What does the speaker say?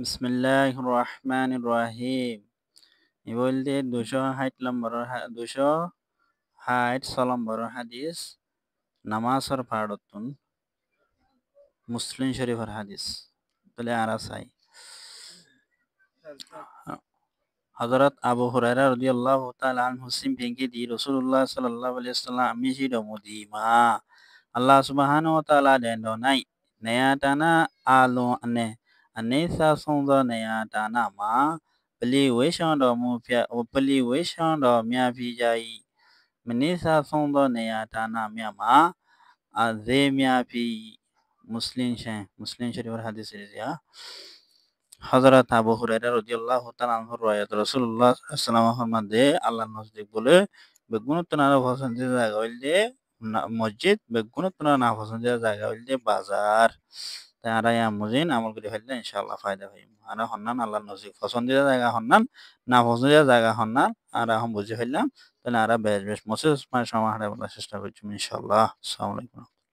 বিসমিল্লাহির রহমানির রহিম। ই বলতে 260 নম্বরের 260 নম্বরের হাদিস নামাজের ফারদতুন মুসলিম শরীফের হাদিস তাহলে আর চাই হযরত আবু হুরায়রা রাদিয়াল্লাহু তাআলা আনহু সিমপিঙ্কি দি রাসূলুল্লাহ সাল্লাল্লাহু আলাইহি ওয়াসাল্লাম আমি সিdo mudima Allah subhanahu wa ta'ala den do nai neya dana alon ane anesa songzo neya dana ma pli wishon do mu phya pli wishon do mya phi jai manesa songzo neya dana mya ma aze mya phi muslim sharif hadis ya হযরত আবু হুরায়রা রাদিয়াল্লাহু তাআলা আনহু রায়াত রাসূলুল্লাহ সাল্লাল্লাহু আলাইহি ওয়াসাল্লাম দে আল্লাহর নজদিক বলে বেগুনত না পছন্দের জায়গা হইলে মসজিদ বেগুনত না পছন্দের জায়গা হইলে বাজার তারা ইয়া মুজিন আমল করে ফেললে ইনশাআল্লাহ ফায়দা হইব আর হন্নান আল্লাহর নজদিক পছন্দের জায়গা হন্নান না পছন্দের জায়গা হন্নান আর এখন বুঝে ফেললাম তাহলে আর বেশ বেশ মসজিদ সমাহারে বলার চেষ্টা করছি ইনশাআল্লাহ আসসালামু আলাইকুম